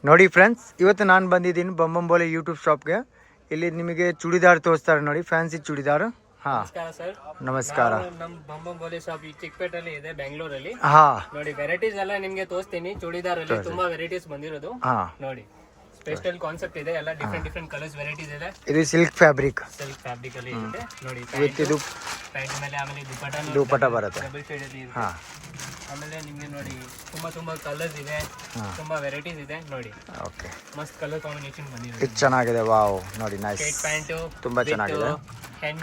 ನೋಡಿ ಫ್ರೆಂಡ್ಸ್, ಇವತ್ತು ನಾನು ಬಂದಿದ್ದೀನಿ ಬಂಬಂಬೋಲೆ ಯೂಟ್ಯೂಬ್ ಶಾಪ್ಗೆ. ಇಲ್ಲಿ ನಿಮಗೆ ಚೂಡಿದಾರ್ ತೋರಿಸ್ತಾರೆ ನೋಡಿ, ಫ್ಯಾನ್ಸಿ ಚೂಡಿದಾರ್. ಹಾ, ನಮಸ್ಕಾರ ಸರ್. ನಮಸ್ಕಾರ. ನಮ್ಮ ಬಂಬಂಬೋಲೆ ಶಾಪ್ ಈ ಚಿಕ್ಕಪೇಟೆಯಲ್ಲಿ ಇದೆ, ಬೆಂಗಳೂರಲ್ಲಿ. ಹಾ ನೋಡಿ, ವೆರೈಟೀಸ್ ಎಲ್ಲ ನಿಮ್ಗೆ ತೋರಿಸ್ತೀನಿ. ಚೂಡಿದಾರ್ ಅಲ್ಲಿ ತುಂಬಾ ವೆರೈಟೀಸ್ ಬಂದಿರೋದು. ಹಾ ನೋಡಿ, ಸ್ಪೆಷಲ್ ಕಾನ್ಸೆಪ್ಟ್ ಇದೆ, ಎಲ್ಲ ಡಿಫ್ರೆಂಟ್ ಕಲರ್ಸ್ ವೆರೈಟೀಸ್ ಇದೆ. ಇದು ಸಿಲ್ಕ್ ಫ್ಯಾಬ್ರಿಕ್ ಅಲ್ಲಿ ಇದೆ ನೋಡಿ. ಇದು ಪ್ಯಾಂಟ್ ಮೇಲೆ ಆಮೇಲೆ ದುಪಟ್ಟ ಬರುತ್ತೆ. ಡಬಲ್ ಶೇಡ್ ಅಲ್ಲಿ ಇದೆ. ಹಾ, ಆಮೇಲೆ ನಿಮ್ಗೆ ನೋಡಿ ತುಂಬಾ ಕಲರ್ಸ್ ಇದೆ, ತುಂಬಾ ವೆರೈಟೀಸ್ ಇದೆ. ನೋಡಿ, ಓಕೆ, ಮಸ್ತ್ ಕಲರ್ ಕಾಂಬಿನೇಷನ್ ಬಂದಿದೆ. ಇದು ಚೆನ್ನಾಗಿದೆ. ವಾವ್, ನೋಡಿ ನೈಸ್, ಪ್ಯಾಂಟ್ ತುಂಬಾ ಚೆನ್ನಾಗಿದೆ.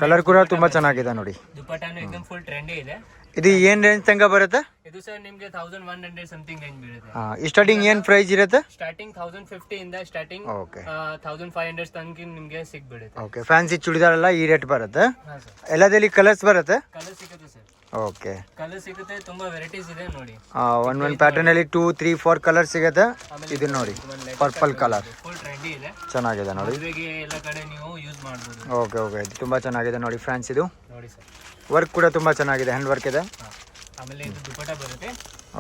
ಕಲರ್ ಕೂಡ ತುಂಬಾ ಚೆನ್ನಾಗಿದೆ ನೋಡಿ. ದುಪಟ್ಟಾನು एकदम ಫುಲ್ ಟ್ರೆಂಡಿ ಇದೆ. ಇದು ಏನ್ ರೇಂಜ್ ತನಕ ಬರುತ್ತೆ? ಇದು ಸರ್ ನಿಮ್ಗೆ 1100 ಸಮಥಿಂಗ್ ರೇಂಜ್ ಬೀಳುತ್ತೆ. ಸ್ಟಾರ್ಟಿಂಗ್ ಏನ್ ಪ್ರೈಸ್ ಇರುತ್ತೆ? ಸ್ಟಾರ್ಟಿಂಗ್ 1050 ಇಂದ ಸ್ಟಾರ್ಟಿಂಗ್ ಓಕೆ 1500 ತನಕ ನಿಮ್ಗೆ ಸಿಗ್ಬಿಡುತ್ತೆ. ಓಕೆ, ಫ್ಯಾನ್ಸಿ ಚೂಡಿದಾರ್ ಎಲ್ಲ ಈ ರೇಟ್ ಬರುತ್ತೆ. ಹಾ ಸರ್, ಎಲ್ಲದಲ್ಲಿ ಕಲರ್ಸ್ ಬರುತ್ತೆ? ಕಲರ್ ಸಿಗುತ್ತೆ ಸರ್. ಓಕೆ, ಕಲರ್ ಸಿಗುತ್ತೆ, ತುಂಬಾ ವೆರೈಟೀಸ್ ಇದೆ ನೋಡಿ. ಒಂದ್ ಪ್ಯಾಟರ್ನ್ ಅಲ್ಲಿ 2, 3, 4 ಕಲರ್ ಸಿಗುತ್ತೆ. ಇದು ನೋಡಿ, ಪರ್ಪಲ್ ಕಲರ್ ಫುಲ್ ಟ್ರೆಂಡಿ ಇದೆ, ಚೆನ್ನಾಗಿದೆ ನೋಡಿ. ಮದುವೆಗೆ ಎಲ್ಲ ಕಡೆ ನೀವು ಯೂಸ್ ಮಾಡಬಹುದು. ಓಕೆ ಓಕೆ, ಇದು ತುಂಬಾ ಚೆನ್ನಾಗಿದೆ ನೋಡಿ ಫ್ರೆಂಡ್ಸ್. ಇದು ನೋಡಿ ಸರ್, ವರ್ಕ್ ಕೂಡ ತುಂಬಾ ಚೆನ್ನಾಗಿದೆ, ಹ್ಯಾಂಡ್ ವರ್ಕ್ ಇದೆ. ಆಮೇಲೆ ಇದು ದುಪಟ್ಟ ಬರುತ್ತೆ,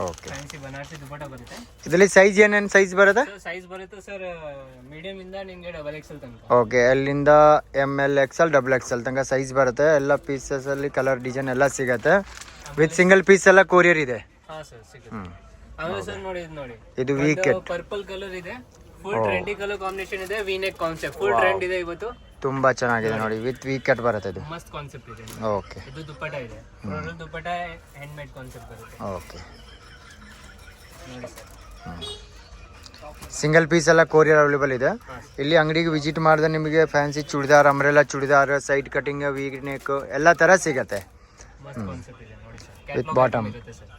ಓಕೆ. ಫ್ಯಾನ್ಸಿ ಬನಾರಸಿ ದುಪಟ್ಟ ಬರುತ್ತೆ. ಇದರಲ್ಲಿ ಸೈಜ್ ಏನೇನು ಸೈಜ್ ಬರುತ್ತೆ? ಸೈಜ್ ಬರುತ್ತೆ ಸರ್, ಮೀಡಿಯಂ ಇಂದ ನಿಮ್ಗೆ ಡಬಲ್ ಎಕ್ಸೆಲ್ ತನಕ. ಓಕೆ, ಅಲ್ಲಿಂದ ML XL XXL ತನಕ ಸೈಜ್ ಬರುತ್ತೆ. ಎಲ್ಲ ಪೀಸಸ್ ಅಲ್ಲಿ ಕಲರ್ ಡಿಸೈನ್ ಎಲ್ಲ ಸಿಗುತ್ತೆ. ವಿತ್ ಸಿಂಗಲ್ ಪೀಸ್ ಎಲ್ಲ ಕೊರಿಯರ್ ಇದೆ. ಹಾ ಸರ್, ಸಿಗುತ್ತೆ. ಆಮೇಲೆ ಸರ್ ನೋಡಿ, ಇದು ನೋಡಿ, ಇದು ವೀಕೆಟ್ ಪರ್ಪಲ್ ಕಲರ್ ಇದೆ, ಫುಲ್ ಟ್ರೆಂಡಿ ಕಲರ್ ಕಾಂಬಿನೇಷನ್ ಇದೆ. ವಿ-ನೆಕ್ ಕಾನ್ಸೆಪ್ಟ್ ಫುಲ್ ಟ್ರೆಂಡ್ ಇದೆ ಇವತ್ತು. ತುಂಬಾ ಚೆನ್ನಾಗಿದೆ ನೋಡಿ, ವಿತ್ ವೀಕೆಟ್ ಬರುತ್ತೆ. ಇದು ಮಸ್ತ್ ಕಾನ್ಸೆಪ್ಟ್ ಇದೆ. ಓಕೆ, ಇದು ದುಪಟ್ಟ ಇದೆ, floral dupatta, hand made concept ಬರುತ್ತೆ. ಓಕೆ, ನೋಡಿ ಸರ್, ಸಿಂಗಲ್ ಪೀಸ್ ಎಲ್ಲ ಕೊರಿಯರ್ ಅವೈಲೇಬಲ್ ಇದೆ. ಇಲ್ಲಿ ಅಂಗಡಿಗೆ ವಿಸಿಟ್ ಮಾಡಿದ್ರೆ ನಿಮಗೆ fancy churidar, umbrella churidar, side cutting, V-neck ಎಲ್ಲ ತರ ಸಿಗುತ್ತೆ. ಮಸ್ತ್ ಕಾನ್ಸೆಪ್ಟ್ ಇದೆ ನೋಡಿ ಸರ್. With bottom.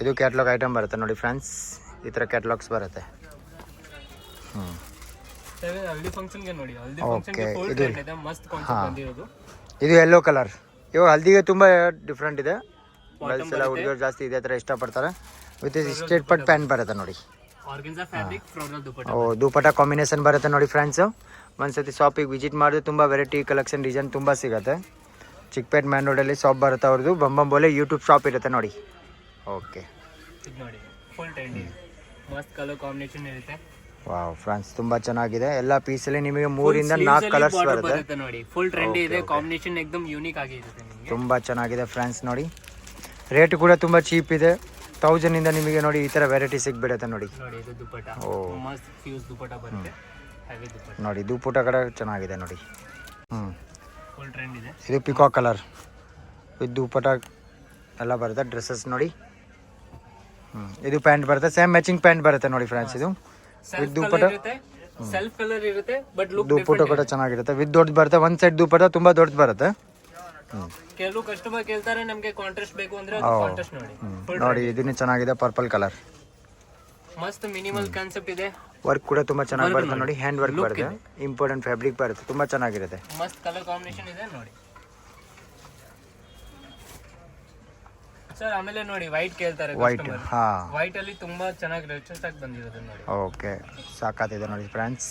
ಇದು ಕ್ಯಾಟ್ಲಾಗ್ ಐಟಮ್ ಬರುತ್ತೆ ನೋಡಿ ಫ್ರೆಂಡ್ಸ್, ಈ ತರ ಕ್ಯಾಟ್ಲಾಗ್ಸ್ ಬರುತ್ತೆ. ಹಲ್ದಿ ಫಂಕ್ಷನ್ಗೆ ನೋಡಿ, ಹಲ್ದಿ ಫಂಕ್ಷನ್ಗೆ ಫುಲ್ ಟ್ರೆಂಡ್ ಇದೆ, ಮಸ್ತ್ ಕಾನ್ಸೆಪ್ಟ್ ಬಂದಿರೋದು. ಇದು ಯೆಲ್ಲೋ ಕಲರ್. ಇವಾಗ ಹಲ್ದಿಗೆ ತುಂಬಾ ಡಿಫ್ರೆಂಟ್ ಇದೆ. ಗರ್ಲ್ಸ್ ಎಲ್ಲ ಹುಡುಗರು ಜಾಸ್ತಿ ಇದೇ ತರ ಇಷ್ಟಪಡ್ತಾರೆ. ವಿತ್ ಸ್ಟ್ರೇಟ್ ಪಟ್ ಪ್ಯಾಂಟ್ ಬರುತ್ತೆ ನೋಡಿ. Organza fabric, floral dupatta. ಓ, ದುಪಟ್ಟ ಕಾಂಬಿನೇಷನ್ ಬರುತ್ತೆ ನೋಡಿ ಫ್ರೆಂಡ್ಸ್. ಒಂದ್ಸತಿ ಶಾಪಿಗೆ ವಿಸಿಟ್ ಮಾಡಿದ್ರೆ ತುಂಬಾ ವೆರೈಟಿ ಕಲೆಕ್ಷನ್ ಡಿಸೈನ್ ತುಂಬಾ ಸಿಗುತ್ತೆ. ಚಿಕ್ಕಪೇಟ್ ಮ್ಯಾನ್ ರೋಡಲ್ಲಿ ಶಾಪ್ ಬರುತ್ತೆ ಅವ್ರದ್ದು. ಬಂಬಂಬೋಲೆ ಯೂಟ್ಯೂಬ್ ಶಾಪ್ ಇರುತ್ತೆ ನೋಡಿ. ಓಕೆ, ಇದು ನೋಡಿ, ಫುಲ್ ಟ್ರೆಂಡಿ, ಮಸ್ತ್ ಕಲರ್ ಕಾಂಬಿನೇಷನ್ ಇರುತ್ತೆ. ವಾವ್ ಫ್ರೆಂಡ್ಸ್, ತುಂಬಾ ಚೆನ್ನಾಗಿದೆ. ಎಲ್ಲ ಪೀಸಲ್ಲಿ ನಿಮಗೆ 3 ಇಂದ 4 ಕಲರ್ಸ್ ಬರುತ್ತೆ ನೋಡಿ. ಫುಲ್ ಟ್ರೆಂಡಿ ಇದೆ, ಕಾಂಬಿನೇಷನ್ एकदम ಯೂನಿಕ್ ಆಗಿರುತ್ತೆ ನಿಮಗೆ. ತುಂಬಾ ಚೆನ್ನಾಗಿದೆ ಫ್ರೆಂಡ್ಸ್ ನೋಡಿ. ರೇಟ್ ಕೂಡ ತುಂಬಾ ಚೀಪ್ ಇದೆ. 1000 ಇಂದ ನಿಮಗೆ ನೋಡಿ ಈ ತರ ವೆರೈಟಿ ಸಿಗ್ಬಿಡುತ್ತೆ ನೋಡಿ. ನೋಡಿ, ಇದು ದುಪಟ್ಟ, ಮಸ್ತ್ ಫ್ಯೂಸ್ ದುಪಟ್ಟ ಬರುತ್ತೆ, ಹೆವಿ ದುಪಟ್ಟ ನೋಡಿ. ದುಪಟ್ಟ ಕಡೆ ಚೆನ್ನಾಗಿದೆ ನೋಡಿ. ಫುಲ್ ಟ್ರೆಂಡ್ ಇದೆ. ಇದು ಪಿಕಾಕ್ ಕಲರ್ ವಿತ್ ದುಪಟ್ಟ ಎಲ್ಲ ಬರುತ್ತೆ. ಡ್ರೆಸ್ಸಸ್ ನೋಡಿ. ಇದು ಪ್ಯಾಂಟ್ ಬರುತ್ತೆ, ಸೇಮ್ ಮ್ಯಾಚಿಂಗ್ ಪ್ಯಾಂಟ್ ಬರುತ್ತೆ ನೋಡಿ ಫ್ರೆಂಡ್ಸ್. ಇದು ವಿತ್ ದುಪಟ್ಟ, ಸೆಲ್ಫ್ ಕಲರ್ ಇರುತ್ತೆ, ಬಟ್ ಲುಕ್ ದುಪಟ್ಟ ಕೂಡ ಚೆನ್ನಾಗಿರುತ್ತೆ. ವಿತ್ ದೊಡ್ಡ ಬರುತ್ತೆ. ಒಂದ್ ಸೈಡ್ ದುಪಟ್ಟ ತುಂಬಾ ದೊಡ್ಡದು ಬರುತ್ತೆ. ಕೆಲವು ಕಸ್ಟಮರ್ ಕೇಳ್ತಾರೆ ನಮಗೆ ಕಾಂಟ್ರಾಸ್ಟ್ ಬೇಕು ಅಂದ್ರೆ ಕಾಂಟ್ರಾಸ್ಟ್ ನೋಡಿ. ನೋಡಿ, ಇದನ್ನು ಚೆನ್ನಾಗಿದೆ, ಪರ್ಪಲ್ ಕಲರ್. ಮಸ್ತ್ ಮಿನಿಮಲ್ ಕಾನ್ಸೆಪ್ಟ್ ಇದೆ. ವರ್ಕ್ ಕೂಡ ತುಂಬಾ ಚೆನ್ನಾಗಿ ಬರುತ್ತೆ ನೋಡಿ. ಹ್ಯಾಂಡ್ ವರ್ಕ್ ಬರುತ್ತೆ, ಇಂಪಾರ್ಟೆಂಟ್ ಫ್ಯಾಬ್ರಿಕ್ ಬರುತ್ತೆ, ತುಂಬಾ ಚೆನ್ನಾಗಿರುತ್ತೆ. ಮಸ್ತ್ ಕಲರ್ ಕಾಂಬಿನೇಷನ್ ಇದೆ ನೋಡಿ ಸರ್. ಆಮೇಲೆ ನೋಡಿ, ವೈಟ್ ಕೇಳ್ತಾರೆ ವೈಟ್. ಹಾ, ವೈಟ್ ಅಲ್ಲಿ ತುಂಬಾ ಚೆನ್ನಾಗಿ ರಿಚೆಸ್ಟ್ ಆಗಿ ಬಂದಿರೋದು ನೋಡಿ. ಓಕೆ, ಸಾಕಾಗಿದೆ ನೋಡಿ ಫ್ರೆಂಡ್ಸ್,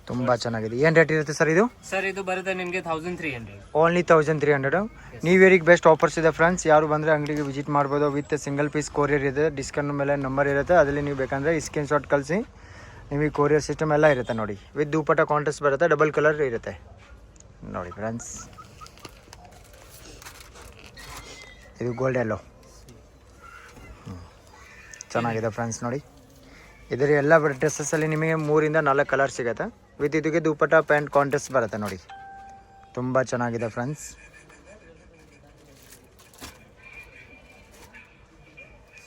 ತುಂಬಾ ಚೆನ್ನಾಗಿದೆ. ಏನ್ ರೇಟ್ ಇರುತ್ತೆ ಸರ್ ಇದು? ಸರ್, ಇದು ಬರುತ್ತೆ ನಿಮಗೆ 1300. ಓನ್ಲಿ 1300. ನ್ಯೂ ಇಯರಿಗೆ ಬೆಸ್ಟ್ ಆಫರ್ಸ್ ಇದೆ ಫ್ರೆಂಡ್ಸ್. ಯಾರು ಬಂದರೆ ಅಂಗಡಿಗೆ ವಿಸಿಟ್ ಮಾಡ್ಬೋದು. ವಿತ್ ಸಿಂಗಲ್ ಪೀಸ್ ಕೊರಿಯರ್ ಇದೆ. ಡಿಸ್ಕೌಂಟ್ ಮೇಲೆ ನಂಬರ್ ಇರುತ್ತೆ, ಅದರಲ್ಲಿ ನೀವು ಬೇಕಂದರೆ ಸ್ಕ್ರೀನ್ ಶಾಟ್ ಕಳಿಸಿ. ನಿಮಗೆ ಕೊರಿಯರ್ ಸಿಸ್ಟಮ್ ಎಲ್ಲ ಇರುತ್ತೆ ನೋಡಿ. ವಿತ್ ದುಪಟ್ಟ ಕಾಂಟ್ರಾಸ್ಟ್ ಬರುತ್ತೆ, ಡಬಲ್ ಕಲರ್ ಇರುತ್ತೆ ನೋಡಿ ಫ್ರೆಂಡ್ಸ್. ಇದು ಗೋಲ್ಡ್ ಎಲ್ಲೋ ಚೆನ್ನಾಗಿದೆ ಫ್ರೆಂಡ್ಸ್ ನೋಡಿ. ಇದರ ಎಲ್ಲ ಡ್ರೆಸ್ಸಲ್ಲಿ ನಿಮಗೆ 3 ಇಂದ 4 ಕಲರ್ ಸಿಗುತ್ತೆ. ವಿತ್ ಇದಕ್ಕೆ ದುಪಟ್ಟ ಪ್ಯಾಂಟ್ ಕಾಂಟ್ರಾಸ್ಟ್ ಬರುತ್ತೆ ನೋಡಿ. ತುಂಬ ಚೆನ್ನಾಗಿದೆ ಫ್ರೆಂಡ್ಸ್.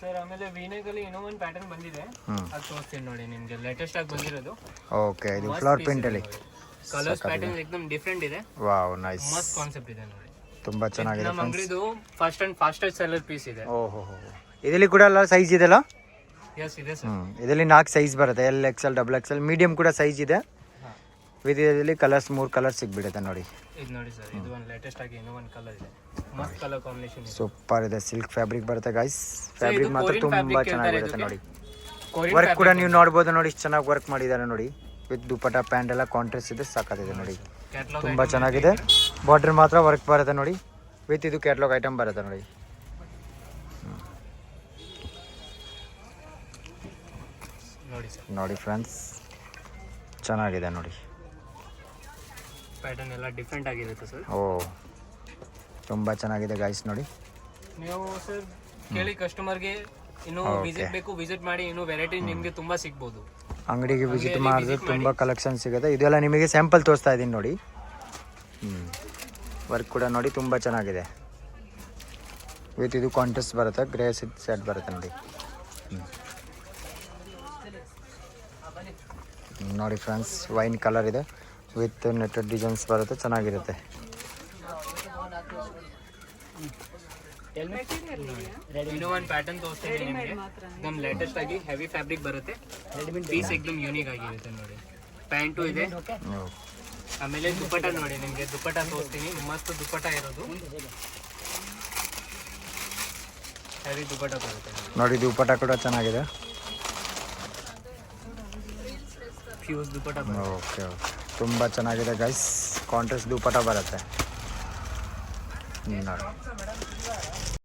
ಸರ್, ಆಮೇಲೆ ವಿ-ನೆಕ್ ಅಲ್ಲಿ ಇನ್ನೂ ಒಂದು ಪ್ಯಾಟರ್ನ್ ಬಂದಿದೆ, ಅದು ತೋರಿಸ್ತೀನಿ ನೋಡಿ ನಿಮಗೆ. ಲೇಟೆಸ್ಟ್ ಆಗಿ ಬಂದಿರೋದು. ಓಕೆ, ಇದು ಫ್ಲವರ್ ಪ್ರಿಂಟ್ ಅಲ್ಲಿ ಕಲರ್ಸ್ ಪ್ಯಾಟರ್ನ್ एकदम ಡಿಫರೆಂಟ್ ಇದೆ. ವಾವ್, ನೈಸ್, ಮಸ್ತ್ ಕಾನ್ಸೆಪ್ಟ್ ಇದೆ ನೋಡಿ. ತುಂಬಾ ಚೆನ್ನಾಗಿದೆ. ನಮ್ಮ ಅಂಗಡಿದು first and fastest seller piece ಇದೆ. ಓಹೋ, ಇದರಲ್ಲಿ ಕೂಡ ಎಲ್ಲ ಸೈಜ್ ಇದೆಲ್ಲ? ಎಸ್, ಇದೆ ಸರ್. ಇದರಲ್ಲಿ 4 ಸೈಜ್ ಬರುತ್ತೆ, L XL XXL, ಮೀಡಿಯಂ ಕೂಡ ಸೈಜ್ ಇದೆ. ವಿತ್ ಇದರಲ್ಲಿ ಕಲರ್ಸ್ 3 ಕಲರ್ ಸಿಗ್ಬಿಡುತ್ತೆ ನೋಡಿ. ಇದು ನೋಡಿ ಸರ್, ಇದು ಒಂದು ಲೇಟೆಸ್ಟ್ ಆಗಿ ಇನ್ನೂ ಒಂದು ಕಲರ್ ಇದೆ, ಮಸ್ತ್ ಕಲರ್ ಕಾಂಬಿನೇಷನ್ ಇದೆ. ಸೂಪರ್ ಇದೆ. ಸಿಲ್ಕ್ ಫ್ಯಾಬ್ರಿಕ್ ಬರುತ್ತೆ ಗೈಸ್. ಫ್ಯಾಬ್ರಿಕ್ ಮಾತ್ರ ತುಂಬಾ ಚೆನ್ನಾಗಿರುತ್ತೆ ನೋಡಿ. ವರ್ಕ್ ಕೂಡ ನೀವು ನೋಡ್ಬೋದು ನೋಡಿ, ಇಷ್ಟು ಚೆನ್ನಾಗಿ ವರ್ಕ್ ಮಾಡಿದ್ದಾರೆ ನೋಡಿ. ವಿತ್ ದುಪಟ್ಟ ಪ್ಯಾಂಟ್ ಎಲ್ಲ ಕಾಂಟ್ರಾಸ್ಟ್ ಇದೆ, ಸಾಕಾಗಿದೆ ನೋಡಿ. ತುಂಬಾ ಚೆನ್ನಾಗಿದೆ. ಬಾರ್ಡರ್ ಮಾತ್ರ ವರ್ಕ್ ಬರುತ್ತೆ ನೋಡಿ. ವಿತ್ ಇದು ಕ್ಯಾಟ್ಲಾಗ್ ಐಟಮ್ ಬರುತ್ತೆ ನೋಡಿ. ನೋಡಿ ಫ್ರೆಂಡ್ಸ್, ಚೆನ್ನಾಗಿದೆ ನೋಡಿ. ಪ್ಯಾಟರ್ನ್ ಎಲ್ಲ ಡಿಫ್ರೆಂಟ್ ಆಗಿರುತ್ತೆ ಸರ್. ಓ ತುಂಬ ಚೆನ್ನಾಗಿದೆ ಗಾಯ್ಸ್ ನೋಡಿ. ನೀವು ಸರ್ ಕೇಳಿ ಕಸ್ಟಮರ್ಗೆ ಇನ್ನೂ ವಿಸಿಟ್ ಬೇಕು, ವಿಸಿಟ್ ಮಾಡಿ ಇನ್ನೂ ವೆರೈಟಿ ನಿಮಗೆ ತುಂಬ ಸಿಗ್ಬೋದು. ಅಂಗಡಿಗೆ ವಿಸಿಟ್ ಮಾಡಿದ್ರೆ ತುಂಬ ಕಲೆಕ್ಷನ್ ಸಿಗುತ್ತೆ. ಇದೆಲ್ಲ ನಿಮಗೆ ಸ್ಯಾಂಪಲ್ ತೋರಿಸ್ತಾ ಇದ್ದೀನಿ ನೋಡಿ. ವರ್ಕ್ ಕೂಡ ನೋಡಿ ತುಂಬ ಚೆನ್ನಾಗಿದೆ. ವಿತ್ ಇದು ಕಾಂಟ್ರಾಸ್ಟ್ ಬರುತ್ತೆ, ಗ್ರೇ ಸೆಟ್ ಬರುತ್ತೆ ನೋಡಿ. ನೋಡಿ ಫ್ರೆಂಡ್ಸ್, ವೈನ್ ಕಲರ್ ಇದೆ ವಿತ್ ನೆಟೆಡ್ ಡಿಸೈನ್ಸ್ ಬರುತ್ತೆ, ಚೆನ್ನಾಗಿರುತ್ತೆ. ಇನ್ನೂ ಒಂದು ಪ್ಯಾಟರ್ನ್ ತೋರಿಸ್ತೀನಿ ನಿಮಗೆ. एकदम ಲೇಟೆಸ್ಟ್ ಆಗಿ ಹೆವಿ ಫ್ಯಾಬ್ರಿಕ್ ಬರುತ್ತೆ, ಪೀಸ್ एकदम ಯೂನಿಕ್ ಆಗಿರುತ್ತೆ ನೋಡಿ. ಪ್ಯಾಂಟು ಇದೆ, ಆಮೇಲೆ ದುಪ್ಪಟ್ಟ ನೋಡಿ. ನಿಮಗೆ ದುಪ್ಪಟ್ಟ ತೋರಿಸ್ತೀನಿ, ಮಸ್ತ್ ದುಪ್ಪಟ್ಟ ಇರೋದು, ಹೆವಿ ದುಪ್ಪಟ್ಟ ಬರುತ್ತೆ ನೋಡಿ. ದುಪ್ಪಟ್ಟ ಕೂಡ ಚೆನ್ನಾಗಿದೆ, ಫ್ಯೂಸ್ ದುಪ್ಪಟ್ಟ. ಓಕೆ ಓಕೆ, ತುಂಬ ಚೆನ್ನಾಗಿದೆ ಗೈಸ್. ಕಾಂಟ್ರಾಸ್ಟ್ ದುಪ್ಪಟ್ಟ ಬರುತ್ತೆ ನೋಡಿ.